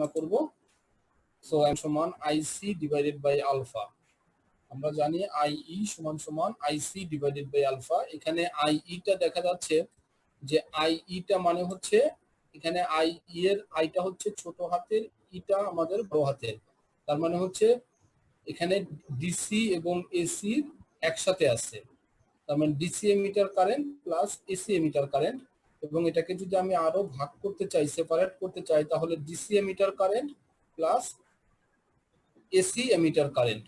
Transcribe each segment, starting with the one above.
আলোচনা করব। So M সমান আইসি ডিভাইডেড বাই আলফা। আমরা জানি আইই সমান সমান আইসি ডিভাইডেড বাই আলফা। এখানে আইইটা দেখা যাচ্ছে যে আইইটা মানে হচ্ছে এখানে আইই এর আইটা হচ্ছে ছোট হাতের, ইটা আমাদের বড় হাতের। তার মানে হচ্ছে এখানে ডিসি এবং এসি একসাথে আছে। তার মানে DC emitter current plus AC emitter current, এবং এটাকে যদি আমি আরো ভাগ করতে চাই, সেপারেট করতে চাই, তাহলে DC emitter current plus AC emitter current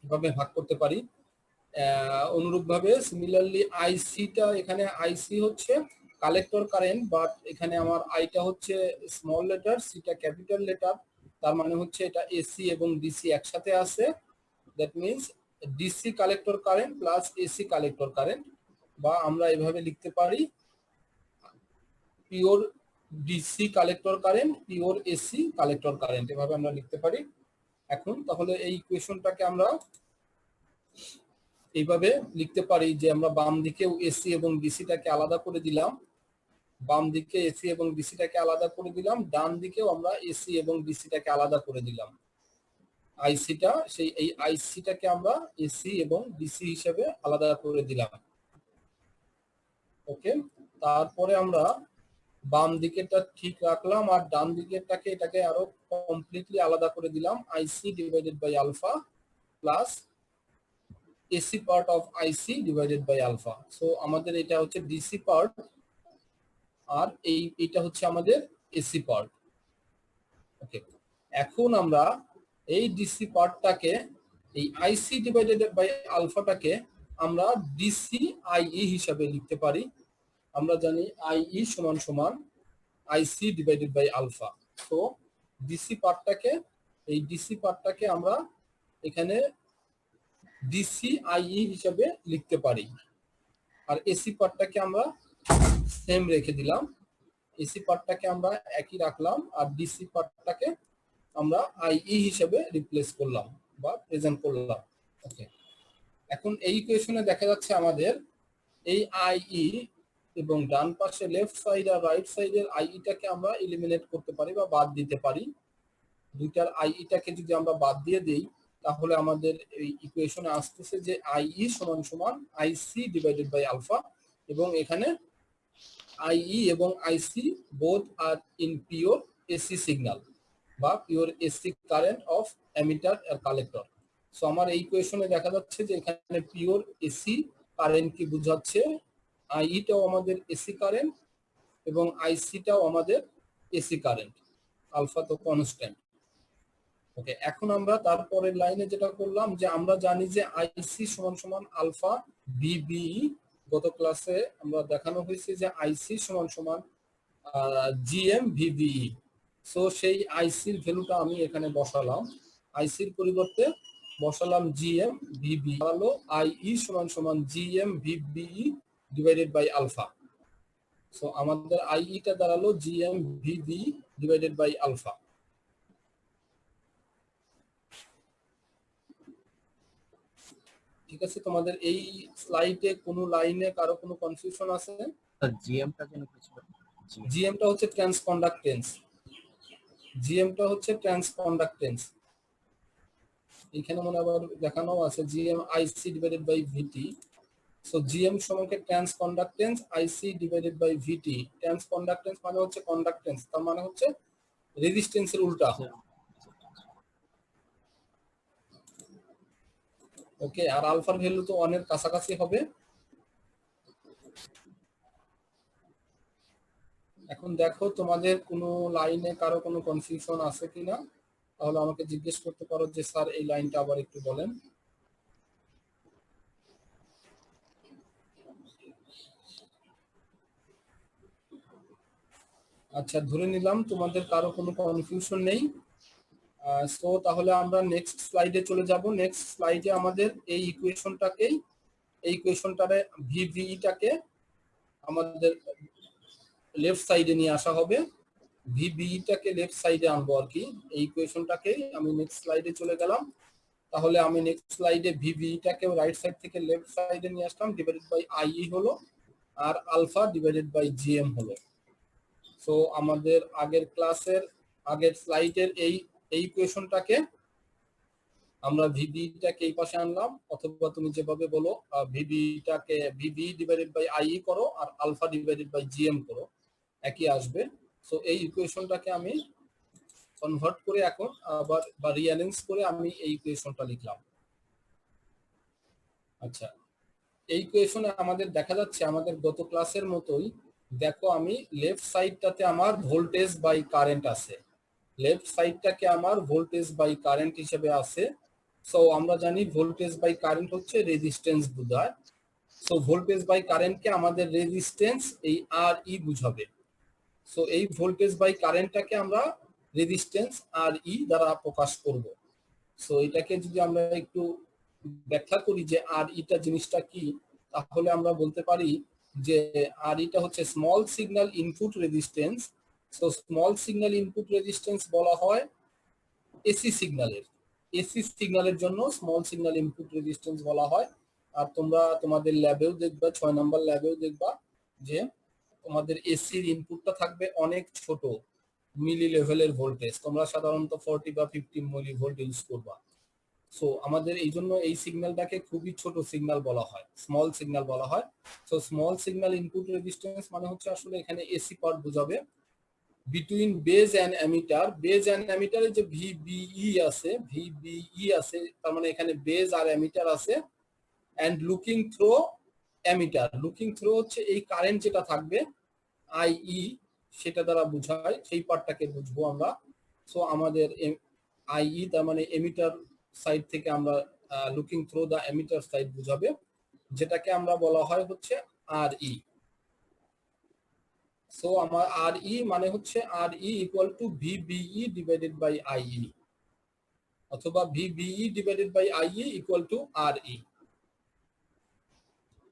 এভাবে ভাগ করতে পারি। অনুরূপভাবে সিমিলারলি আইসিটা, এখানে আইসি হচ্ছে কালেক্টর কারেন্ট, বাট এখানে আমার আইটা হচ্ছে স্মল লেটার, সিটা ক্যাপিটাল লেটার। তার মানে হচ্ছে এটা এসি এবং ডিসি একসাথে আছে। That means DC collector current plus AC collector current, বা আমরা এভাবে লিখতে পারি pure DC collector current, pure AC collector current, এভাবে আমরা লিখতে পারি। এখন তাহলে এই ইকুয়েশনটাকে আমরা এইভাবে লিখতে পারি যে আমরা বাম দিকেও এসি এবং ডিসিটাকে আলাদা করে দিলাম, বাম দিকে এসি এবং ডিসিটাকে আলাদা করে দিলাম, ডান দিকেও আমরা এসি এবং ডিসিটাকে আলাদা করে দিলাম। আইসিটা সেই এই আইসিটাকে আমরা এসি এবং ডিসি হিসেবে আলাদা করে দিলাম। ওকে, তারপরে আমরা বাম দিকেরটা ঠিক রাখলাম আর ডান দিকেরটাকে এটাকে আরো কমপ্লিটলি আলাদা করে দিলাম। IC divided by alpha plus AC part of IC divided by alpha. So আমাদের এটা হচ্ছে ডিসি পার্ট আর এইটা হচ্ছে আমাদের এসি পার্ট। ওকে, এখন আমরা এই ডিসি পার্টটাকে, এই আইসি ডিভাইডেড বাই আলফাটাকে আমরা ডিসি আইই হিসাবে লিখতে পারি। আমরা জানি আইই সমান সমান IC divided by alpha. So DC পার্টটাকে, এই ডিসি পার্টটাকে আমরা এখানে ডিসি আইই হিসাবে লিখতে পারি, আর এসি পার্টটাকে আমরা সেম রেখে দিলাম। এসি পার্টটাকে আমরা একই রাখলাম আর ডিসি পার্টটাকে আমরা আইই হিসাবে রিপ্লেস করলাম বা প্রেজেন্ট করলাম। ওকে, এখন এই ইকুয়েশনে দেখা যাচ্ছে আমাদের এই আইই এবং ডান পাশে লেফট সাইড আর রাইট সাইডের আইইটাকে আমরা এলিমিনেট করতে পারি বা বাদ দিতে পারি। দুইটার আইইটাকে যদি আমরা বাদ দিয়ে দেই তাহলে আমাদের এই ইকুয়েশনে আসতেছে যে আইই সমান সমান আইসি ডিভাইডেড বাই আলফা, এবং এখানে আইই এবং IC both are in pure AC signal বা pure AC current of emitter আর কালেক্টর। সো আমার এই ইকুয়েশনে দেখা যাচ্ছে যে এখানে পিওর এসি কারেন্ট কি বোঝাচ্ছে, আইইটাও আমাদের এসি কারেন্ট এবং আইসিটাও আমাদের এসি কারেন্ট, আলফা তো কনস্ট্যান্ট। ওকে, এখন আমরা তারপরের লাইনে যেটা করলাম যে আমরা জানি যে আইসি সমান সমান আলফা বিবি। গত ক্লাসে আমরা দেখানো হয়েছে যে আইসি সমান সমান জিএম ভিবিই। সো সেই আইসির ভ্যালুটা আমি এখানে বসালাম, আইসির পরিবর্তে বসালাম জিএম ভিবি, হলো আইই সমান সমান GM VBE divided by alpha. So আমাদের আইইটা দাঁড়ালো GM VB divided by alpha. ঠিক আছে, তোমাদের এই স্লাইডে কোনো লাইনে কারো কোনো কনফিউশন আছে? জিএমটা যেন কিছু, জিএমটা হচ্ছে ট্রান্সকন্ডাক্টেন্স, জিএমটা হচ্ছে ট্রান্সকন্ডাক্টেন্স। এখানে মনে আবার দেখানো আছে gm IC divided by VT. So gm সমানকে transconductance, IC divided by VT. Transconductance মানে হচ্ছে কন্ডাক্টেন্স, তার মানে হচ্ছে রেজিস্ট্যান্সের উল্টা। ওকে, আর আলফার ভ্যালু তো 1 এর কাছাকাছি হবে। এখন দেখো তোমাদের কোনো লাইনে কারো কোনো কনফিউশন আছে কিনা, তাহলে আমাকে জিজ্ঞেস করতে পারো যে স্যার এই লাইনটা আবার একটু বলেন। আচ্ছা, ধরে নিলাম তোমাদের কারো কোনো কনফিউশন নেই। সো তাহলে আমরা নেক্সট স্লাইডে চলে যাব। নেক্সট স্লাইডে আমাদের এই ইকুয়েশনটাকেই, এই ইকুয়েশনটারে ভিভিটাকে আমাদের লেফট সাইডে নিয়ে আসা হবে, ভিবিটাকে লেফট সাইডে আনবো আর কি। এই ইকুয়েশনটাকে আমি নেক্সট স্লাইডে চলে গেলাম। তাহলে আমি নেক্সট স্লাইডে ভিবিটাকে রাইট সাইড থেকে লেফট সাইডে নিয়ে আসলাম, ডিভাইডেড বাই আইই হলো, আর আলফা ডিভাইডেড বাই জিএম হলো। সো আমাদের আগের ক্লাসের আগের স্লাইডের এই ইকুয়েশনটাকে আমরা ভিবিটাকে এই পাশে আনলাম, অথবা তুমি যেভাবে বলো ভিবিটাকে ভিবি ডিভাইডেড বাই আইই করো আর আলফা ডিভাইডেড বাই জিএম করো, একই আসবে। সো এই ইকুয়েশনটাকে আমি কনভার্ট করে এখন আবার বা রিঅ্যারেঞ্জ করে আমি এই ইকুয়েশনটা লিখলাম। আচ্ছা, এই ইকুয়েশনে আমাদের দেখা যাচ্ছে আমাদের গত ক্লাসের মতোই, দেখো আমি লেফট সাইডটাতে আমার ভোল্টেজ বাই কারেন্ট আছে, লেফট সাইডটাকে আমার ভোল্টেজ বাই কারেন্ট হিসেবে আছে। সো আমরা জানি ভোল্টেজ বাই কারেন্ট হচ্ছে রেজিস্ট্যান্স বোঝায়। সো ভোল্টেজ বাই কারেন্টকে আমাদের রেজিস্ট্যান্স এই আর ই বুঝাবে। সো এই ভোল্টেজ বাই কারেন্টটাকে আমরা রেজিস্ট্যান্স আর ই দ্বারা প্রকাশ করব। সো এটাকে যদি আমরা একটু ব্যাখ্যা করি যে আর ইটা জিনিসটা কি, তাহলে আমরা বলতে পারি যে আর ইটা হচ্ছে small signal input resistance. So small signal input resistance বলা হয় এসি সিগন্যালের জন্য স্মল সিগন্যাল ইনপুট রেজিস্ট্যান্স বলা হয়। আর তোমরা তোমাদের ল্যাবেও দেখবা, 6 নম্বর ল্যাবেও দেখবা যে তোমাদের এসির ইনপুটটা থাকবে অনেক ছোট, মিলি লেভেলের ভোল্টেজ, তোমরা সাধারণত 40 বা 50 মিলি ভোল্ট ইউজ করবা। সো আমাদের এই জন্য এই সিগন্যালটাকে খুবই ছোট সিগন্যাল বলা হয়, স্মল সিগন্যাল বলা হয়। So small signal input resistance মানে হচ্ছে আসলে এখানে এসি পার্ট বোঝাবে। Between base and emitter, base and অ্যামিটারে যে ভিবিই আছে, তার মানে এখানে বেজ আর অ্যামিটার আছে। And looking through emitter, looking through হচ্ছে এই কারেন্ট যেটা থাকবে আইই, সেটা দ্বারা বোঝায়, সেই পার্টটাকে বুঝবো আমরা। সো আমাদের আইই তার মানে এমিটার সাইড থেকে আমরা looking through the emitter side বুঝাবে, যেটাকে আমরা বলা হয় হচ্ছে আর ই। সো আমার আর ই মানে হচ্ছে R E equal to VBE divided by IE, অথবা VBE divided by IE equal to R E.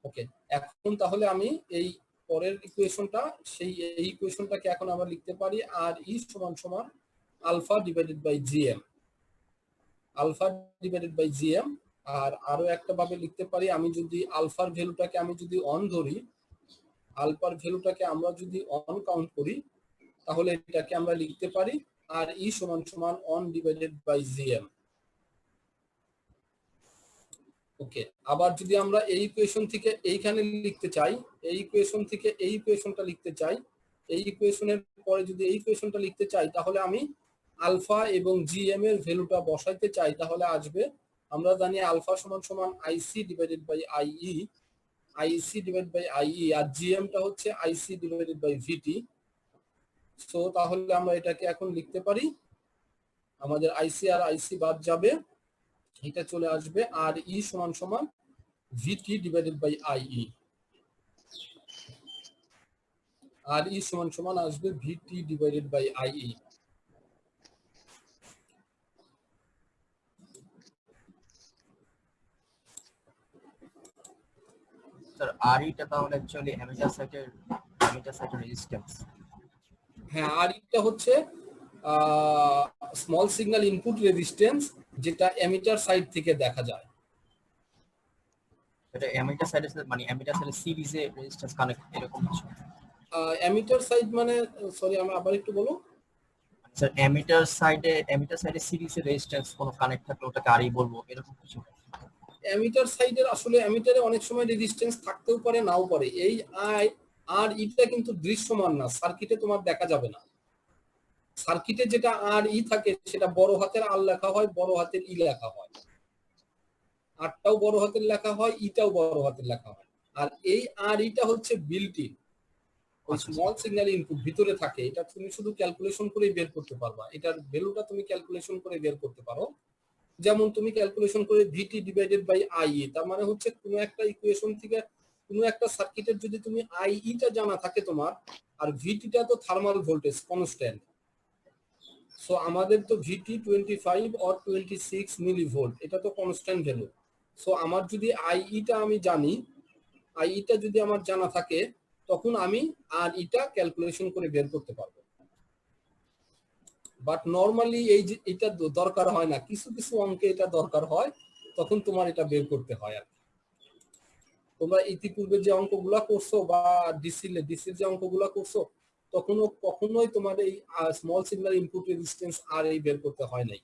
Okay, এখন তাহলে আমি এই পরের ইকুয়েশনটা, সেই এই ইকুয়েশনটাকে এখন আমরা লিখতে পারি আর ই সমান সমান alpha divided by gm, alpha divided by gm. আর আরো একটা ভাবে লিখতে পারি, আমি যদি আলফার ভ্যালুটাকে আমি যদি অন ধরি, আলফার ভ্যালুটাকে আমরা যদি অন কাউন্ট করি, তাহলে এটাকে আমরা লিখতে পারি আর ই সমান সমান অন ডিভাইডেড বাই জিএম। ওকে, আবার যদি আমরা এই ইকুয়েশন থেকে এইখানে লিখতে চাই, এই ইকুয়েশন থেকে এই ইকুয়েশনটা লিখতে চাই, এই ইকুয়েশনের পরে যদি এই ইকুয়েশনটা লিখতে চাই, তাহলে আমি আলফা এবং জিএম এর ভ্যালুটা বসাইতে চাই, তাহলে আসবে, আমরা জানি আলফা সমান সমান IC divided by IE, IC divide by IE, আর জিএমটা হচ্ছে IC divided by VT. So তাহলে আমরা এটাকে এখন লিখতে পারি, আমাদের আইসি আর আইসি বাদ যাবে, এটা চলে আসবে আর ই সমান সমান ভিটি divided by IE, R E সমান সমান আসবে ভিটি ডিভাইডেড বাই আইই। স্যার আর ইটা তাহলে অ্যাকচুয়ালি এমিটার সাইটের রেজিস্ট্যান্স। হ্যাঁ, আর এটা হচ্ছে স্মল সিগন্যাল ইনপুট রেজিস্ট্যান্স, যেটা এমিটার সাইড থেকে দেখা যায়। এটা এমিটার সাইডের সাথে মানে এমিটার সাইডের সিরিজে রেজিস্ট্যান্স কানেক্ট এরকম কিছু। এমিটার সাইড মানে, সরি আমি আবার একটু বলো। স্যার এমিটার সাইডে সিরিজে রেজিস্ট্যান্স কোনো কানেক্ট থাকলে ওটাকে আরই বলবো এরকম কিছু। এমিটার সাইডের আসলে এমিটারে অনেক সময় রেজিস্ট্যান্স থাকতেও পারে, নাও পারে। এই আই আর ইটা কিন্তু দৃশ্যমান না, সার্কিটে তোমার দেখা যাবে না। সার্কিটে যেটা আর ই থাকে সেটা বড় হাতের আর লেখা হয়, বড় হাতের ই লেখা হয়, আরটাও বড় হাতের লেখা হয়, ইটাও বড় হাতের লেখা হয়। আর এই আর ইটা হচ্ছে বিল্ট ইন, ওই স্মল সিগন্যাল ইনপুট ভিতরে থাকে, এটা তুমি শুধু ক্যালকুলেশন করেই বের করতে পারবা, এটার ভ্যালুটা তুমি ক্যালকুলেশন করে বের করতে পারো। যেমন তুমি ক্যালকুলেশন করে ভিটি ডিভাইডেড বাই আইই, তার মানে হচ্ছে কোনো একটা ইকুয়েশন থেকে কোনো একটা সার্কিটের যদি তুমি আইইটা জানা থাকে তোমার, আর ভিটিটা তো থার্মাল ভোল্টেজ কনস্ট্যান্ট। সো আমাদের তো ভিটি 25 অর 26 মিলি ভোল্ট, এটা তো কনস্ট্যান্ট ভ্যালু। সো আমার যদি আইইটা আমি জানি, আইইটা যদি আমার জানা থাকে, তখন আমি আর ইটা ক্যালকুলেশন করে বের করতে পারবো। বাট নরমালি এই যে এটা দরকার হয় না, কিছু কিছু অঙ্কে এটা দরকার হয়, তখন তোমার এটা বের করতে হয়। আর তোমরা ইতিপূর্বে যে অঙ্কগুলা করছো বা ডিসির যে অঙ্কগুলা করছো, তখনও কখনোই তোমার এই স্মল সিগন্যাল ইনপুট রেজিস্ট্যান্স আর এই বের করতে হয় নাই,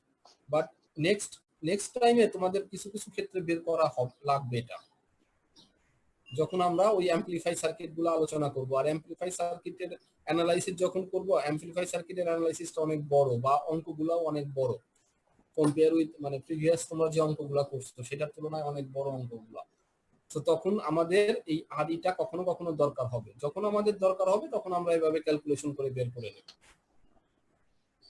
বাট নেক্সট নেক্সট টাইমে তোমাদের কিছু কিছু ক্ষেত্রে বের করা লাগবে এটা, যখন আমরা ওই অ্যামপ্লিফাই সার্কিট গুলো আলোচনা করব। আর অ্যামপ্লিফাই সার্কিটের অ্যানালাইসিস যখন করব, অ্যামপ্লিফাই সার্কিটের অ্যানালাইসিসটা অনেক বড় বা অঙ্কগুলোও অনেক বড়, কম্পেয়ার উইথ মানে প্রিভিয়াস তোমরা যে অঙ্কগুলো করছো সেটার তুলনায় অনেক বড় অঙ্কগুলো। তো তখন আমাদের এই আরইটা কখনো কখনো দরকার হবে, যখন আমাদের দরকার হবে তখন আমরা এভাবে ক্যালকুলেশন করে বের করে নেব।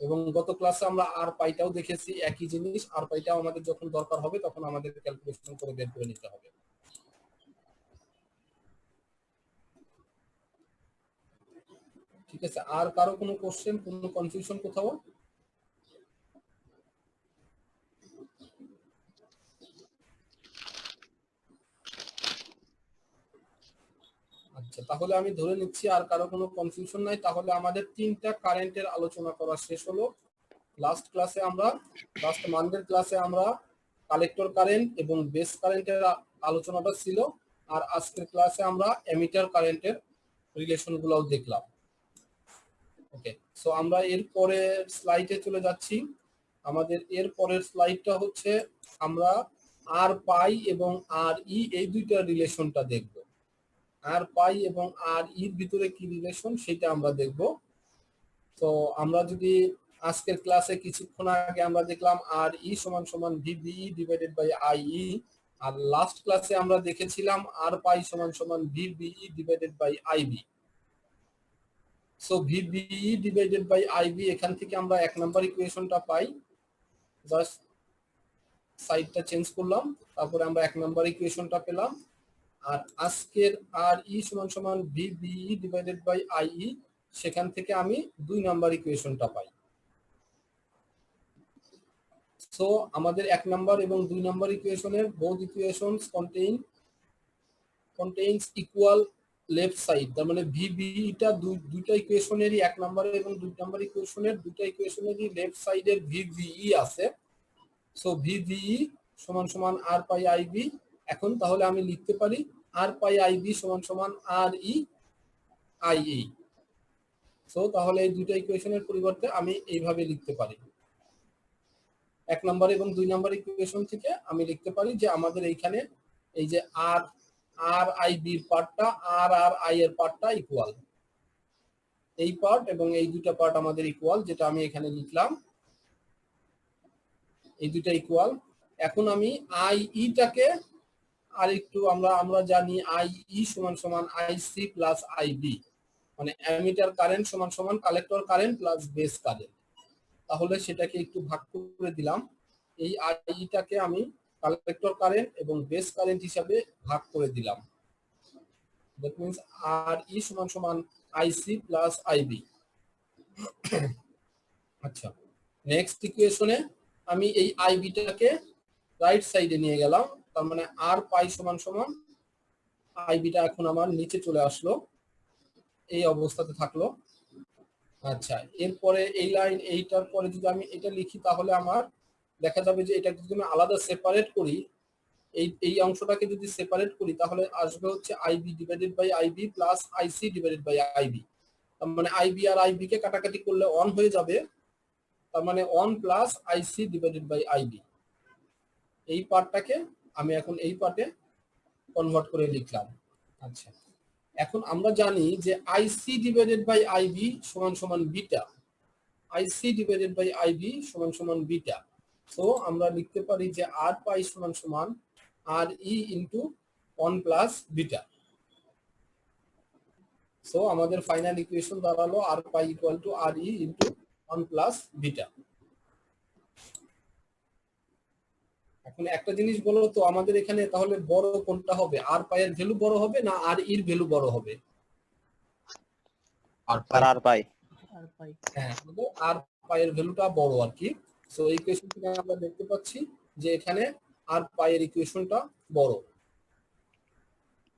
এবং গত ক্লাসে আমরা আর পাইটাও দেখেছি একই জিনিস, আর পাইটাও আমাদের যখন দরকার হবে তখন আমাদের ক্যালকুলেশন করে বের করে নিতে হবে। ঠিক আছে, আর কারো কোনো কোশ্চেন, কোনো কনফিউশন কোথাও? আচ্ছা, তাহলে আমি ধরে নিচ্ছি আর কারো কোনো কনফিউশন নাই। তাহলে আমাদের তিনটা কারেন্টের আলোচনা করা শেষ হলো। লাস্ট মানডের ক্লাসে আমরা কালেক্টর কারেন্ট এবং বেস কারেন্টের আলোচনাটা ছিল, আর আজকের ক্লাসে আমরা এমিটার কারেন্টের রিলেশনগুলোও দেখলাম। ওকে, সো আমরা এর পরের স্লাইডে চলে যাচ্ছি। আমাদের এর পরের স্লাইডটা হচ্ছে আমরা আর পাই এবং আর ই এই দুইটা রিলেশনটা দেখব। আর পাই এবং আর ইর ভিতরে কি রিলেশন সেটা আমরা দেখব। তো আমরা যদি আজকের ক্লাসে কিছুক্ষণ আগে আমরা দেখলাম আর ই সমান সমান ভিবিই ডিভাইডেড বাই আইই, আর লাস্ট ক্লাসে আমরা দেখেছিলাম আর পাই সমান সমান VBE divided by IB. So VBE divided by IB, এখান থেকে আমরা 1 নাম্বার ইকুয়েশনটা পাই। জাস্ট সাইডটা চেঞ্জ করলাম, তারপরে আমরা 1 নাম্বার ইকুয়েশনটা পেলাম। আর আজকের আর ই সমান সমান ভিবিই ডিভাইডেড বাই আইই, সেখান থেকে আমি 2 নাম্বার ইকুয়েশনটা পাই। সো আমাদের 1 নাম্বার এবং 2 নাম্বার ইকুয়েশনের both equations contains equal left side, তার মানে ভিবিইটা দুইটা ইকুয়েশনেরই 1 নাম্বার এবং 2 নাম্বার ইকুয়েশনের দুইটা ইকুয়েশনেরই লেফট সাইডের ভিবিই আছে। সো ভিবিই সমান সমান আর পাই আইবি। এখন তাহলে আমি লিখতে পারি আর পাই আইবি সমান সমান আর ই আইই। সো তাহলে এই দুইটা ইকুয়েশনের পরিবর্তে আমি এইভাবে লিখতে পারি। 1 নাম্বার এবং 2 নাম্বার ইকুয়েশন থেকে আমি লিখতে পারি যে আমাদের এইখানে এই যে আর আর আই বির পার্টটা আর আর আই এর পার্টটা ইকুয়াল, এই পার্ট এবং এই দুইটা পার্ট আমাদের ইকুয়াল, যেটা আমি এখানে লিখলাম, এই দুইটা ইকুয়াল। এখন আমি আই ইটাকে আর একটু আমরা জানি আই ই সমান সমান আইসি প্লাস আইবি, মানে অ্যামিটার কারেন্ট সমান সমান collector current plus base current. তাহলে সেটাকে একটু ভাগ করে দিলাম, এই আইটাকে আমি কালেক্টর কারেন্ট এবং বেস কারেন্ট হিসাবে ভাগ করে দিলাম। দ্যাট মিন্স আর ই সমান সমান আইসি প্লাস আইবি। আচ্ছা, নেক্সট ইকুয়েশনে আমি এই আইবিটাকে রাইট সাইডে নিয়ে গেলাম, তার মানে আর পাই সমান সমান আইবিটা এখন আমার নিচে চলে আসলো, এই অবস্থাতে থাকলো। আচ্ছা, এরপরে এই লাইন এইটার পরে যদি আমি এটা লিখি তাহলে আমার দেখা যাবে যে এটা যদি আমি আলাদা সেপারেট করি, এই অংশটাকে যদি সেপারেট করি তাহলে আসবে হচ্ছে IB divided by IB plus IC divided by IB. তার মানে আইবি আর আইবি কে কাটাকাটি করলে 1 হয়ে যাবে, তার মানে 1 plus IC divided by IB. এই পার্টটাকে আমি এখন এই পার্টে কনভার্ট করে লিখলাম। আচ্ছা, এখন আমরা জানি যে আইসি ডিভাইডেড বাই আইবি সমান সমান beta, IC divided by IB সমান সমান বিটা। সো আমরা লিখতে পারি যে আর পাই সমান সমান R E into 1 plus beta. So আমাদের ফাইনাল ইকুয়েশন দাঁড়ালো R pi equal to R E into 1 plus beta. এখন একটা জিনিস বলো তো, আমাদের এখানে তাহলে বড় কোনটা হবে, আর পাই এর ভ্যালু বড় হবে না আর ইর ভ্যালু বড় হবে? আর আর পাই হ্যাঁ, আমাদের আর পাই এর ভ্যালুটা বড় আর কি। সো এই ইকুয়েশন থেকে আমরা দেখতে পাচ্ছি যে এখানে আর পাই এর ইকুয়েশনটা বড়,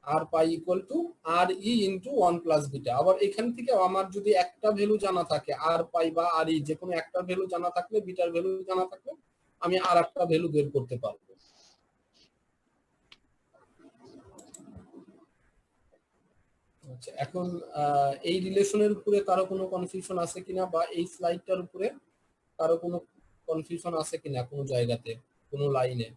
R pi equal to R E into 1 plus beta. আবার এখান থেকে আমার যদি একটা ভ্যালু জানা থাকে, আর পাই বা আর ই যে কোনো একটা ভ্যালু জানা থাকলে, বিটার ভ্যালু জানা থাকলে আমি আর একটা ভ্যালু বের করতে পারবো। আচ্ছা, এখন এই রিলেশনের উপরে কারো কোনো কনফিউশন আছে কিনা, বা এই স্লাইডটার উপরে কারো কোনো কনফিউশন আছে কিনা কোনো জায়গাতে, কোনো লাইনে?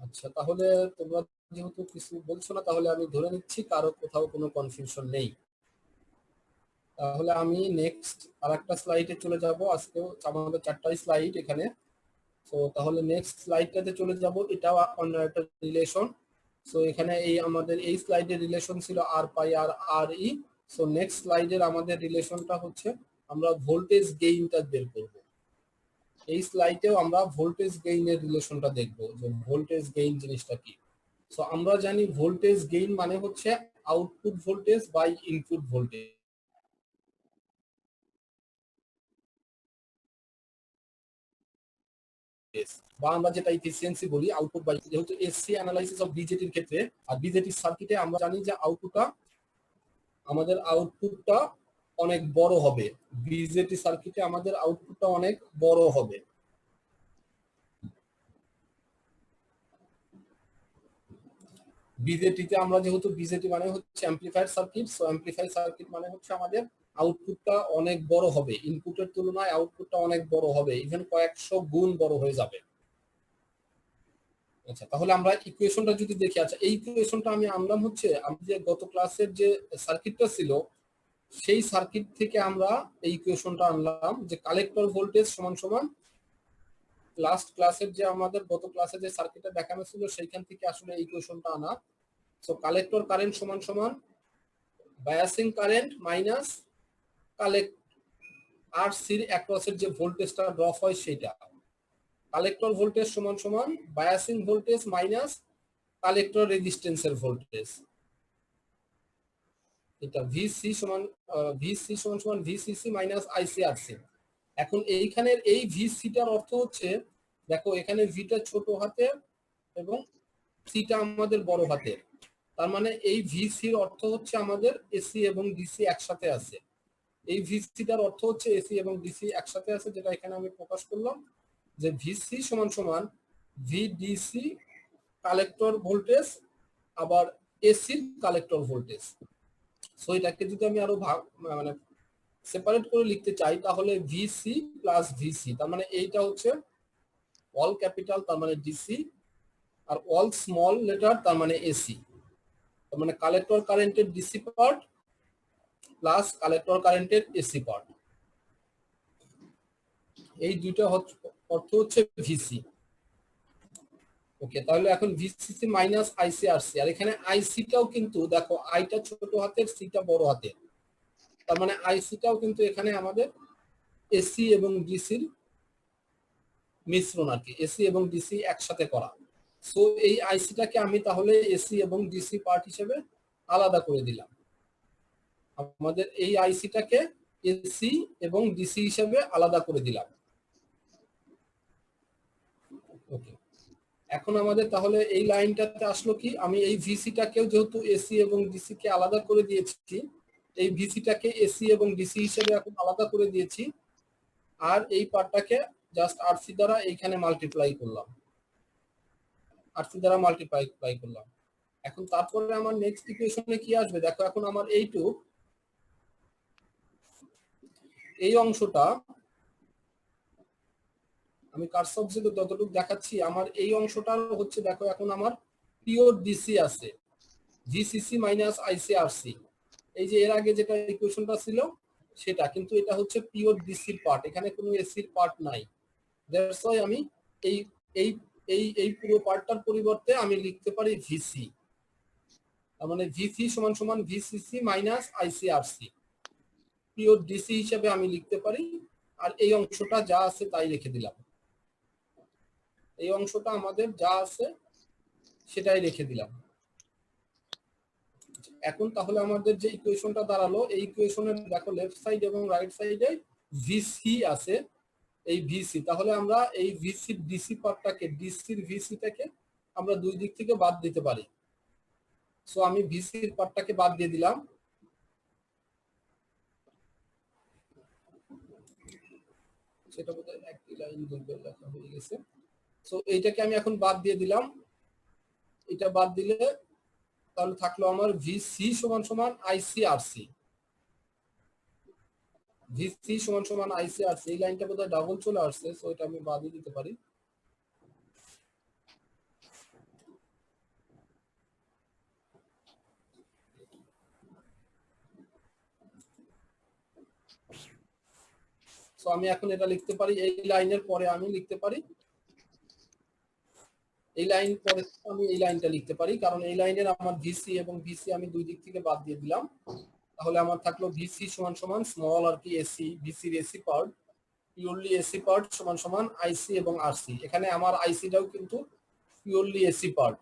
আচ্ছা, তাহলে তোমরা যেহেতু কিছু বলছো না, তাহলে আমি ধরে নিচ্ছি কারো কোথাও কোনো কনফিউশন নেই। তাহলে আমি নেক্সট আরেকটা স্লাইডে চলে যাব। আজকেও আমাদের 4টাই স্লাইড এখানে। তো তাহলে নেক্সট স্লাইডটাতে চলে যাব। এটাও অন্য একটা রিলেশন। সো এখানে এই আমাদের এই স্লাইডের রিলেশন ছিল আর পাই আর আর ই। সো নেক্সট স্লাইডের আমাদের রিলেশনটা হচ্ছে আমরা ভোল্টেজ গেইনটা বের করব। এই স্লাইডেও আমরা ভোল্টেজ গেইনের রিলেশনটা দেখব, যে ভোল্টেজ গেইন জিনিসটা কি। সো আমরা জানি ভোল্টেজ গেইন মানে হচ্ছে output voltage by input voltage, বা আমরা যেটা এফিসিয়েন্সি বলি আউটপুট বাই, যেহেতু এসসি অ্যানালাইসিস অফ বিজেটির ক্ষেত্রে আর বিজেটি সার্কিটে আমরা জানি যে আমাদের আউটপুটটা অনেক বড় হবে। বিজেটি সার্কিটে আমাদের আউটপুটটা অনেক বড় হবে। বিজেটিতে আমরা যেহেতু বিজেটি মানে হচ্ছে amplifier circuit, so amplifier circuit মানে হচ্ছে আমাদের আউটপুটটা অনেক বড় হবে, ইনপুটের তুলনায় আউটপুটটা অনেক বড় হবে, ইভেন কয়েকশো গুণ বড় হয়ে যাবে। আচ্ছা, তাহলে আমরা ইকুয়েশনটা যদি দেখি। আচ্ছা, এই ইকুয়েশনটা আমি আনলাম হচ্ছে আমি যে গত ক্লাসের যে সার্কিটটা ছিল সেই সার্কিট থেকে আমরা এই ইকুয়েশনটা আনলাম, যে কালেক্টর ভোল্টেজ সমান সমান লাস্ট ক্লাসের যে আমাদের গত ক্লাসে যে সার্কিটটা দেখানো ছিল সেইখান থেকে আসলে এই ইকুয়েশনটা আনা। সো কালেক্টর কারেন্ট সমান সমান বায়াসিং কারেন্ট মাইনাস কালেক্ট আর সির অ্যাক্রসের যে ভোল্টেজটা ড্রপ হয় সেটা। কালেক্টর ভোল্টেজ সমান সমান বায়াসিং ভোল্টেজ মাইনাস কালেক্টর রেজিস্ট্যান্সের ভোল্টেজ। এটা ভিসি সমান ভিসিসি মাইনাস আইসিআরসি। এখন এইখানের এই ভিসিটার অর্থ হচ্ছে, দেখো এখানে ভিটা ছোট হাতের এবং সিটা আমাদের বড় হাতের। তার মানে এই ভিসির অর্থ হচ্ছে আমাদের এসি এবং ডিসি একসাথে আছে। এই ভিসিটার অর্থ হচ্ছে এসি এবং ডিসি একসাথে আছে, যেটা এখানে আমি প্রকাশ করলাম যে ভিসি সমান সমান ভিডিসি কালেক্টর ভোল্টেজ আবার এসির কালেক্টর ভোল্টেজ। সো এটাকে যদি আমি আরো মানে সেপারেট করে লিখতে চাই, তাহলে ভিসি প্লাস ভিসি, তার মানে এইটা হচ্ছে অল ক্যাপিটাল তার মানে ডিসি, আর অল স্মল লেটার তার মানে এসি। তার মানে কালেক্টর কারেন্টের ডিসি পার্ট প্লাস কালেক্টর কারেন্টের এসি পার্ট, এই দুইটা অর্থ হচ্ছে ভিসি। ওকে, তাহলে এখন ভিসিসি মাইনাস আইসিআরসি। আর এখানে আইসিটাও কিন্তু দেখো, আইটা ছোট হাতের, সিটা বড় হাতের, তার মানে আইসিটাও কিন্তু এখানে আমাদের এসি এবং ডিসির মিশ্রণ আর কি, এসি এবং ডিসি একসাথে করা। সো এই আইসিটাকে আমি তাহলে এসি এবং ডিসি পার্ট হিসেবে আলাদা করে দিলাম। আমাদের এই আইসিটাকে এসি এবং ডিসি হিসেবে আলাদা করে দিলাম। ওকে, এখন আমাদের তাহলে এই লাইনটাতে আসলো কি, আমি এই ভিসিটাকেও যেহেতু এসি এবং ডিসি কে আলাদা করে দিয়েছি, এই ভিসিটাকে এসি এবং ডিসি হিসেবে এখন আলাদা করে দিয়েছি, আর এই পার্টটাকে জাস্ট আরসি দ্বারা এইখানে মাল্টিপ্লাই করলাম, আরসি দ্বারা মাল্টিপ্লাই করলাম। এখন তারপরে আমার নেক্সট ইকুয়েশনে কি আসবে, দেখো এখন আমার এইটুক এই অংশটা আমি কার্সর দিয়ে যতটুকু দেখাচ্ছি, আমার এই অংশটা হচ্ছে, দেখো এখন আমার পিওর ডিসি আছে, ভিসিসি মাইনাস আইসিআরসি। এই যে এর আগে যেটা ইকুয়েশনটা ছিল সেটা, কিন্তু এটা হচ্ছে পিওর ডিসির পার্ট, এখানে কোনো এসির পার্ট নাই। দ্যাটস ওয়াই আমি এই এই এই এই পুরো পার্টটার পরিবর্তে আমি লিখতে পারি ভিসি, তার মানে ভিসি সমান সমান VCC minus ICRC, pure DC হিসেবে আমি লিখতে পারি। আর এই অংশটা যা আছে তাই রেখে দিলাম, এই অংশটা আমাদের যা আছে সেটাই রেখে দিলাম। এখন তাহলে আমাদের যে ইকুয়েশনটা দাঁড়ালো, এই ইকুয়েশনের দেখো লেফট সাইড এবং রাইট সাইডে ভিসি আছে, এই ভিসি, তাহলে আমরা এই ভিসি ডিসি পার্টটাকে, ডিসির ভিসিটাকে আমরা দুই দিক থেকে বাদ দিতে পারি। সো আমি ভিসির পার্টটাকে বাদ দিয়ে দিলাম। সেটা বোধহয় একটি লাইন বলবে লেখা হয়ে গেছে। সো এইটাকে আমি এখন বাদ দিয়ে দিলাম। এটা বাদ দিলে তাহলে থাকলো আমার ভিসি সমান সমান আইসিআরসি। ভিসি সমান সমান আইসিআরসি, এই লাইনটা বোধহয় ডাবল চলে আসছে, সো এটা আমি বাদই দিতে পারি। সো আমি এখন এটা লিখতে পারি, এই লাইনের পরে আমি লিখতে পারি, এই লাইন পরে আমি এই লাইনটা লিখতে পারি, কারণ এই লাইনের আমার ভিসি এবং ভিসি আমি দুই দিক থেকে বাদ দিয়ে দিলাম। তাহলে আমার থাকলো ভিসি সমান সমান স্মল আর কি এসি, ভিসির AC part, purely AC part সমান সমান আইসি এবং আরসি। এখানে আমার আইসিটাও কিন্তু পিওরলি এসি পার্ট,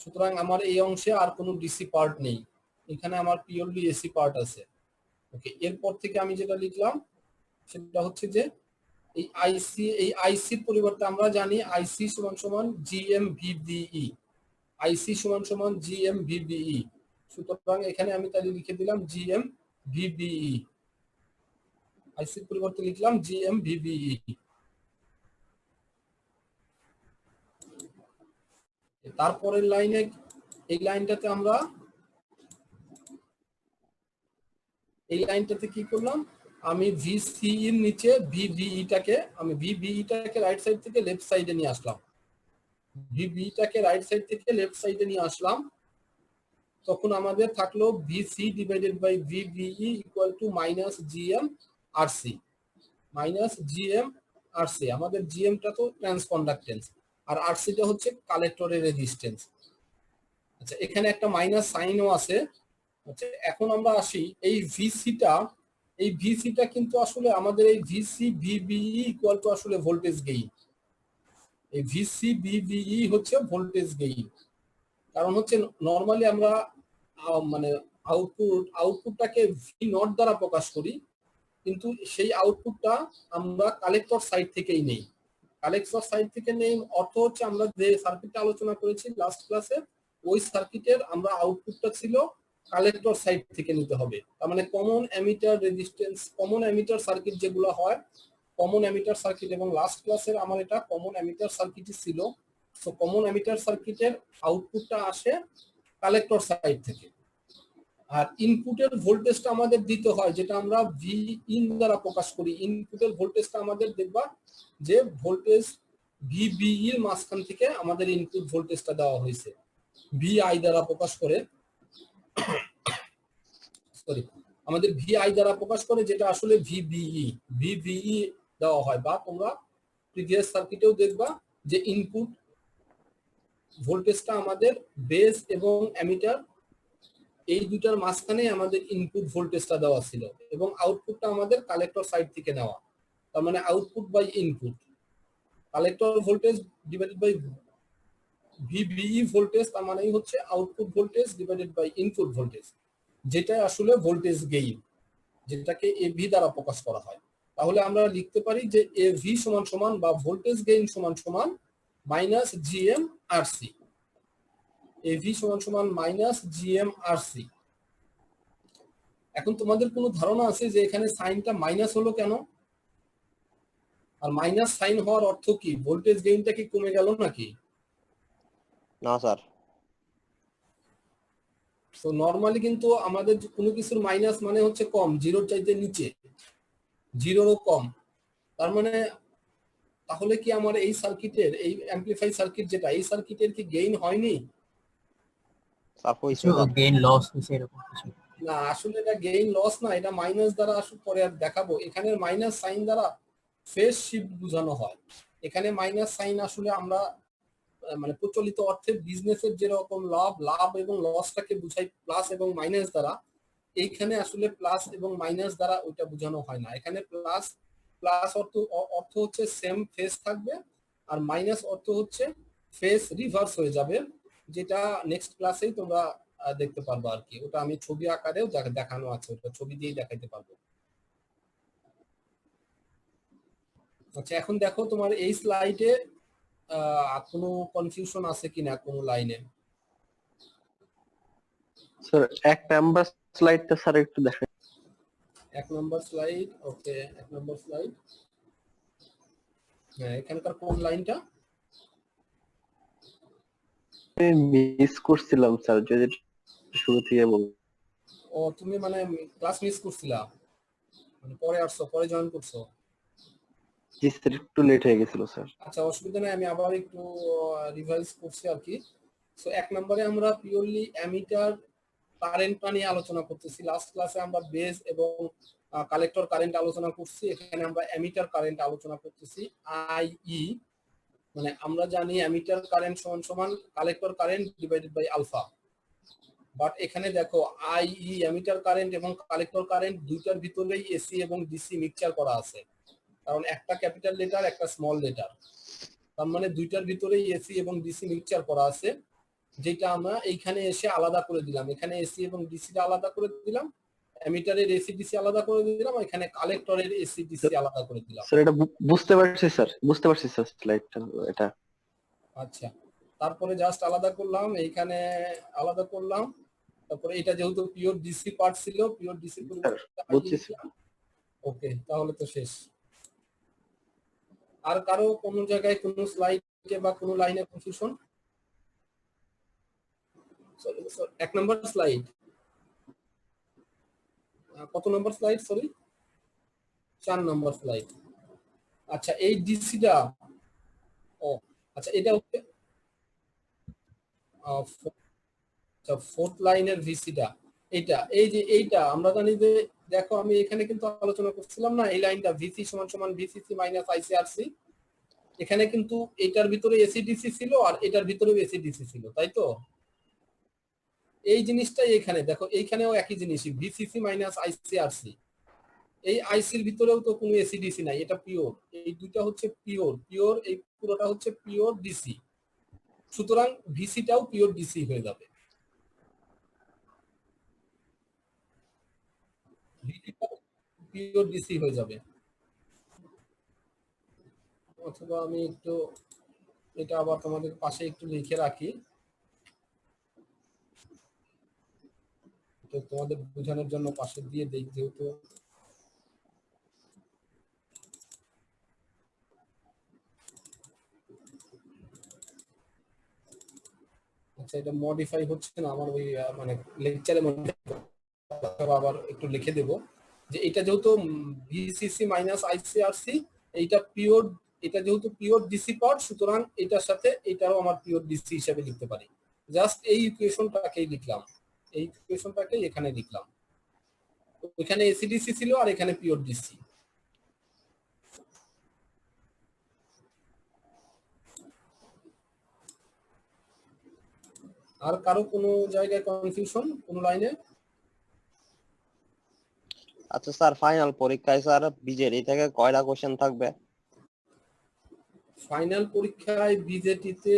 সুতরাং আমার এই অংশে আর কোনো ডিসি পার্ট নেই, এখানে আমার পিওরলি এসি পার্ট আছে। ওকে, এরপর থেকে আমি যেটা লিখলাম সেটা হচ্ছে যে এই আইসির পরিবর্তে আমরা জানি আইসি সমান সমান জিএমভিবিই, আইসি সমান সমান জিএমভিবিই। সুতরাং এখানে আমি তাহলে লিখে দিলাম জিএমভিবিই, আইসির পরিবর্তে লিখলাম জিএমভিবিই। তারপরের লাইনে এই লাইনটাতে আমরা এই লাইনটাতে কি করলাম, আমি ভিসি এর নিচে ভিবিইটাকে রাইট সাইড থেকে লেফট সাইডে নিয়ে আসলাম, ভিবিইটাকে রাইট সাইড থেকে লেফট সাইডে নিয়ে আসলাম। তখন আমাদের থাকলো VC divided by VBE equal to minus gm RC, minus gm RC. আমাদের জিএমটা তো ট্রান্সকন্ডাক্টেন্স আর আরসিটা হচ্ছে কালেক্টরের রেজিস্ট্যান্স। আচ্ছা, এখানে একটা মাইনাস সাইনও আছে। আচ্ছা, এখন আমরা আসি এই ভিসিটা কিন্তু আসলে আমাদের এই ভিসি ভিবিই ইকুয়াল টু আসলে ভোল্টেজ গেইন। এই ভিসি ভিবিই হচ্ছে ভোল্টেজ গেইন, কারণ হচ্ছে নরমালি আমরা মানে আউটপুটটাকে ভি নট দ্বারা প্রকাশ করি, কিন্তু সেই আউটপুটটা আমরা কালেক্টর সাইড থেকেই নেই। কালেক্টর সাইড থেকে নেই অর্থ হচ্ছে আমরা যে সার্কিটটা আলোচনা করেছি লাস্ট ক্লাসে, ওই সার্কিটের আমরা আউটপুটটা ছিল কালেক্টর সাইড থেকে নিতে হবে। তার মানে common emitter resistance, common emitter circuit যেগুলো হয়, কমন এমিটার সার্কিট, এবং লাস্ট ক্লাসের আমার এটা কমন এমিটার সার্কিটই ছিল। তো কমন এমিটার সার্কিটের আউটপুটটা আসে কালেক্টর সাইড থেকে, আর ইনপুটের ভোল্টেজটা আমাদের দিতে হয় যেটা আমরা ভি ইন দ্বারা প্রকাশ করি। ইনপুটের ভোল্টেজটা আমাদের দেখবা যে ভোল্টেজ ভিবিই এর মাঝখান থেকে আমাদের ইনপুট ভোল্টেজটা দেওয়া হয়েছে, ভিআই দ্বারা প্রকাশ করে, সরি আমাদের ভিআই দ্বারা প্রকাশ করে, যেটা আসলে ভিবিই দেওয়া হয়। বা তোমরা প্রিভিয়াস সার্কিটেও দেখবা যে ইনপুট ভোল্টেজটা আমাদের বেস এবং অ্যামিটার এই দুটার মাঝখানে আমাদের ইনপুট ভোল্টেজটা দেওয়া ছিল, এবং আউটপুটটা আমাদের কালেক্টর সাইড থেকে নেওয়া। তার মানে output by input, collector voltage divided by VBE voltage, তার মানেই হচ্ছে output voltage divided by input voltage, যেটা আসলে ভোল্টেজ গেইন, যেটাকে এভি দ্বারা প্রকাশ করা হয়। তাহলে আমরা লিখতে পারি যে এভি সমান সমান বা ভোল্টেজ গেইন সমান সমান মাইনাস জিএম আরসি, এভি সমান সমান মাইনাস জিএম আরসি। এখন তোমাদের কোনো ধারণা আছে যে এখানে সাইনটা মাইনাস হলো কেন? আর মাইনাস সাইন হওয়ার অর্থ কি? ভোল্টেজ গেইনটা কি কমে গেল নাকি? না স্যার। তো নরমালি কিন্তু আমাদের কোনো কিছুর মাইনাস মানে হচ্ছে কম, জিরোর চাইতে নিচে, জিরোরও কম। তার মানে তাহলে কি আমার এই সার্কিটের, এই অ্যামপ্লিফাই সার্কিট যেটা, এই সার্কিটের কি গেইন হয়নি? স্যার হইছে কিছু স্যার। গেইন লস হয়েছে এরকম কিছু? না, আসলে এটা গেইন লস না, এটা মাইনাস দ্বারা আসলে পরে আর দেখাবো। এখানে মাইনাস সাইন দ্বারা ফেজ শিফট বোঝানো হয়। এখানে মাইনাস সাইন আসলে আমরা মানে প্রচলিত অর্থে বিজনেসের যেরকম লাভ এবং লসটাকে বুঝাই প্লাস এবং মাইনাস দ্বারা, এইখানে আসলে প্লাস এবং মাইনাস দ্বারা ওইটা বোঝানো হয় না। এখানে প্লাস অর্থ হচ্ছে সেম ফেজ থাকবে, আর মাইনাস অর্থ হচ্ছে ফেজ রিভার্স হয়ে যাবে, যেটা নেক্সট ক্লাসেই তোমরা দেখতে পারবো আর কি। ওটা আমি ছবি আকারেও দেখানো আছে, ওটা ছবি দিয়েই দেখাইতে পারবো। আচ্ছা, এখন দেখো তোমার এই স্লাইডে কোনো কনফিউশন আছে কিনা কোনো লাইনে? স্যার এক নাম্বার স্লাইডটা স্যার একটু দেখেন। এক নম্বর স্লাইড, ওকে, এক নম্বর স্লাইড। হ্যাঁ, এখানকার কোন লাইনটা? মিস করছিলাম স্যার, যদি শুরু থেকে বলুন। ও, তুমি মানে ক্লাস মিস করছিলা, মানে পরে আসছো, পরে জয়েন করছো? জি স্যার, একটু লেট হয়ে গেছিল স্যার। আচ্ছা, অসুবিধা নেই, আমি আবার একটু রিভাইজ করছি আর কি। সো এক নম্বরে আমরা পিওরলি অ্যামিটার কারেন্টটা নিয়ে আলোচনা করতেছি। লাস্ট ক্লাসে আমরা বেস এবং কালেক্টর কারেন্ট আলোচনা করছি, এখানে আমরা অ্যামিটার কারেন্ট আলোচনা করতেছি। আইই, মানে আমরা জানি অ্যামিটার কারেন্ট সমান সমান collector current divided by alpha. But এখানে দেখো আইই, অ্যামিটার কারেন্ট এবং কালেক্টর কারেন্ট দুইটার ভিতরেই এসি এবং ডিসি মিক্সচার করা আছে, কারণ একটা ক্যাপিটাল লেটার একটা স্মল লেটার, তার মানে দুইটার ভিতরেই এসি এবং ডিসি মিক্সচার করা আছে, যেটা আমরা এইখানে এসে আলাদা করে দিলাম। এখানে এসি এবং ডিসিটা আলাদা করে দিলাম, অ্যামিটারের এসি ডিসি আলাদা করে দিলাম, এখানে কালেক্টরের এসি ডিসি আলাদা করে দিলাম। স্যার এটা বুঝতে পারছি স্যার, বুঝতে পারছি স্যার স্লাইডটা এটা। আচ্ছা, তারপরে জাস্ট আলাদা করলাম, এইখানে আলাদা করলাম। তারপরে এটা যেহেতু পিওর ডিসি পার্ট ছিল, পিওর ডিসি স্যার বুঝছি স্যার। ওকে, তাহলে তো শেষ। আর কারো কোনো জায়গায় কোনো স্লাইডে বা কোনো লাইনে কনফিউশন? এক নম্বর স্লাইড, কত নম্বর স্লাইড? সরি, 4 নম্বর স্লাইড। আচ্ছা, এই ডিসিটা, ও আচ্ছা, এটা হচ্ছে ফোর্থ লাইনের ভিসিটা। এইটা, এই যে এইটা আমরা জানি যে, দেখো আমি এখানে কিন্তু আলোচনা করছিলাম না, এই লাইনটা ভিসি সমান সমান ভিসিসি মাইনাস আইসিআরসি। এখানে কিন্তু এটার ভিতরে এসিডিসি ছিল আর এটার ভিতরেও এসিডিসি ছিল, তাই তো? এই জিনিসটাই এখানে দেখো, এইখানেও একই জিনিসই, ভিসিসি মাইনাস আইসিআরসি। এই আইসির ভিতরেও তো কোনো এসিডিসি নাই, এটা পিওর। এই দুইটা হচ্ছে পিওর, পিওর এই পুরোটা হচ্ছে পিওর ডিসি, সুতরাং ভিসিটাও পিওর ডিসি হয়ে যাবে, ভিসিটাও পিওর ডিসি হয়ে যাবে। অথবা আমি একটু এটা আবার তোমাদের পাশে একটু লিখে রাখি, তো তোমাদের বোঝানোর জন্য পাশে দিয়ে দেই, যেহেতু আচ্ছা এটা মডিফাই হচ্ছে না আমার ওই মানে লেকচারে, আবার একটু লিখে দেব যে এটা যেহেতু ভিসিসি মাইনাস আইসিআরসি, এইটা পিওর, এটা যেহেতু পিওর ডিসি পার্ট, সুতরাং এটার সাথে এটারও আমার পিওর ডিসি হিসেবে লিখতে পারি। জাস্ট এই ইকুয়েশনটাকেই লিখলাম, এই ইকুয়েশনটাকেই এখানে লিখলাম। এখানে এসিডিসি ছিল আর এখানে পিওর ডিসি। আর কারো কোনো জায়গায় কনফিউশন কোনো লাইনে? আচ্ছা স্যার, ফাইনাল পরীক্ষায় স্যার বিজেডি থেকে কয়টা কোশ্চেন থাকবে? ফাইনাল পরীক্ষায় বিজেটিতে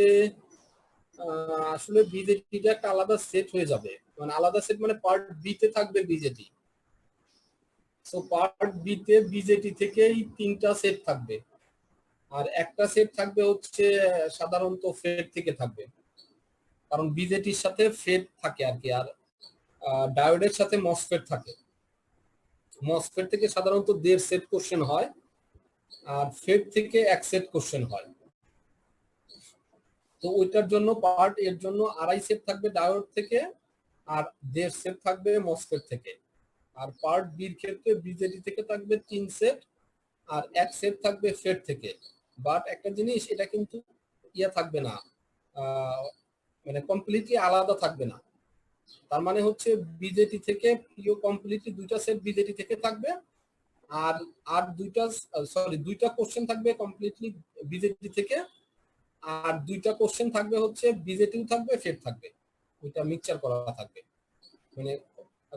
আসলে বিজেটিটা একটা আলাদা সেট হয়ে যাবে, মানে আলাদা সেট মানে পার্ট বি তে থাকবে বিজেটি। সো পার্ট বি তে বিজেটি থেকেই 3টা সেট থাকবে, আর একটা সেট থাকবে হচ্ছে সাধারণত ফেড থেকে থাকবে, কারণ বিজেটির সাথে ফেড থাকে আর কি, আর ডায়োডের সাথে মসফেট থাকে। মসফেট থেকে সাধারণত 1.5 সেট কোশ্চেন হয়, আর ফেড থেকে 1 সেট কোশ্চেন হয়। তো ওইটার জন্য পার্ট এর জন্য 2.5 সেট থাকবে ডায়োড থেকে, আর 1.5 সেট থাকবে মসফেট থেকে। আর পার্ট বির ক্ষেত্রে বিজেডি থেকে থাকবে 3 সেট, আর 1 সেট থাকবে ফেড থেকে। বাট একটা জিনিস, এটা কিন্তু ইয়া থাকবে না, মানে কমপ্লিটলি আলাদা থাকবে না। তার মানে হচ্ছে বিজেটি থেকে পিও কমপ্লিটলি 2টা সেট বিজেটি থেকে থাকবে, আর আর দুইটা কোশ্চেন থাকবে কমপ্লিটলি বিজেটি থেকে, আর 2টা কোশ্চেন থাকবে হচ্ছে বিজেটিও থাকবে ফেড থাকবে, ওইটা মিক্সচার করা থাকবে। মানে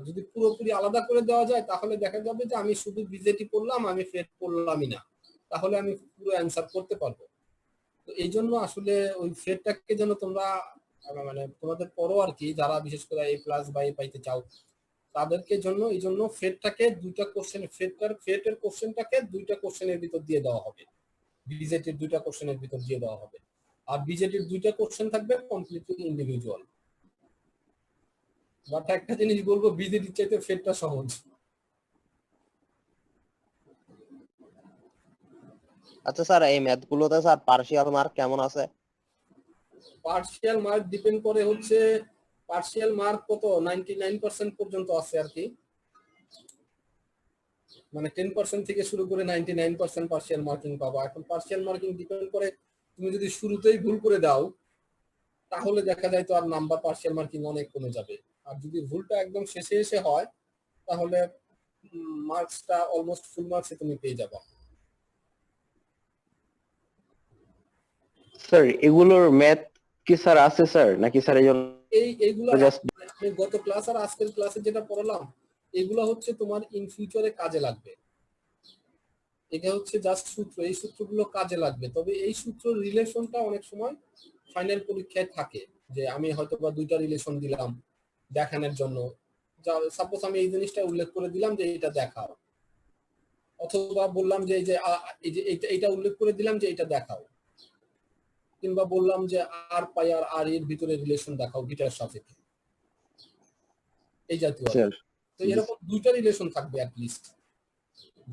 যদি পুরোপুরি আলাদা করে দেওয়া যায় তাহলে দেখা যাবে যে আমি শুধু বিজেটি পড়লাম, আমি ফেড পড়লামই না, তাহলে আমি পুরো অ্যান্সার করতে পারবো। তো এই জন্য আসলে ওই ফেডটাকে যেন তোমরা মানে তোমাদের পড়ো আর কি, যারা বিশেষ করে A+ বা A পাইতে চাও তাদেরকে জন্য, এই জন্য ফেডটাকে 2টা কোশ্চেন, ফেডের কোশ্চেনটাকে 2টা কোশ্চেনের ভিতর দিয়ে দেওয়া হবে, বিজেটির 2টা কোশ্চেনের ভিতর দিয়ে দেওয়া হবে, আর বিজেটির 2টা কোশ্চেন থাকবে কমপ্লিটলি ইন্ডিভিজুয়াল। বাট একটা জিনিস বলবো, বিজেটির চাইতে ফেডটা সহজ, আচ্ছা স্যার, এই ম্যাথ গুলোতে স্যার পার্শিয়াল মার্ক কেমন আছে? পার্শিয়াল মার্ক ডিপেন্ড করে হচ্ছে পার্শিয়াল মার্ক কত 99% পর্যন্ত আছে আর কি, মানে 10% থেকে শুরু করে 99% পার্শিয়াল মার্কিং পাবা। এখন পার্শিয়াল মার্কিং ডিপেন্ড করে, তুমি যদি শুরুতেই ভুল করে দাও তাহলে দেখা যায় তো আর নাম্বার পার্শিয়াল মার্কিং অনেক কমে যাবে। আর যদি ভুলটা একদম শেষে এসে হয় তাহলে মার্কসটা অলমোস্ট ফুল মার্কসে তুমি পেয়ে যাবা। স্যার এগুলোর ম্যাথ কি স্যার আছে স্যার, নাকি স্যার এই জন্য এইগুলো জাস্ট আমি গত ক্লাস আর আজকের ক্লাসে যেটা পড়ালাম এগুলো হচ্ছে তোমার ইন ফিউচারে কাজে লাগবে। এটা হচ্ছে জাস্ট সূত্র, এই সূত্রগুলো কাজে লাগবে। তবে এই সূত্র রিলেশনটা অনেক সময় ফাইনাল পরীক্ষায় থাকে, যে আমি হয়তো বা দুইটা রিলেশন দিলাম দেখানোর জন্য, সাপোজ আমি এই জিনিসটা উল্লেখ করে দিলাম যে এটা দেখাও, অথবা বললাম যে এই যে এই যে এইটা উল্লেখ করে দিলাম যে এটা দেখাও, কিংবা বললাম যে আর পাই আর আর এর ভিতরে রিলেশন দেখাও গিটার সাথে, এই জাতীয়। স্যার তো এরকম দুইটা রিলেশন থাকবে অ্যাট লিস্ট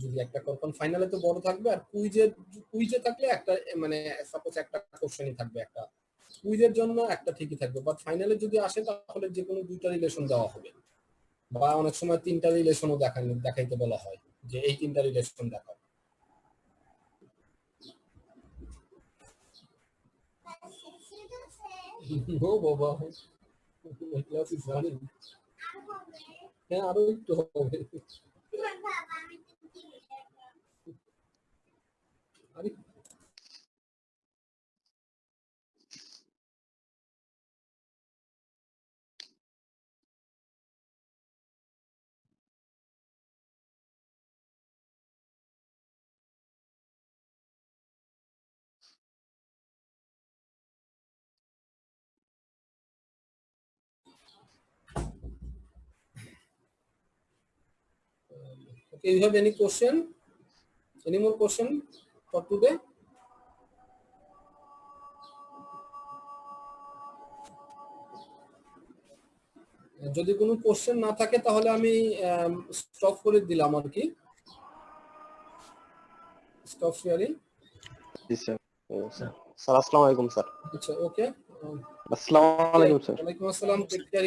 যদি একটা কখন ফাইনালে তো বড় থাকবে, আর কুইজে থাকলে একটা মানে সাপোজ একটা কোশ্চেনই থাকবে, একটা কুইজের জন্য একটা ঠিকই থাকবে, বাট ফাইনালে যদি আসে তাহলে যে কোনো দুইটা রিলেশন দেওয়া হবে, বা অনেক সময় তিনটা রিলেশনও দেখাইতে বলা হয় যে এই তিনটা রিলেশন দেখাও। ও বাবা, my class is running. হ্যাঁ আরো একটু হবে। আরে okay, you have any question? Any more question for today? যদি কোনো কোশ্চেন না থাকে তাহলে আমি স্টপ করে দিলাম আর কি, স্টপ শেয়ারিং। জি স্যার। স্যার আসসালামু আলাইকুম স্যার। আচ্ছা ওকে, আসসালামু আলাইকুম স্যার। ওয়ালাইকুম আসসালাম, টেক কেয়ার।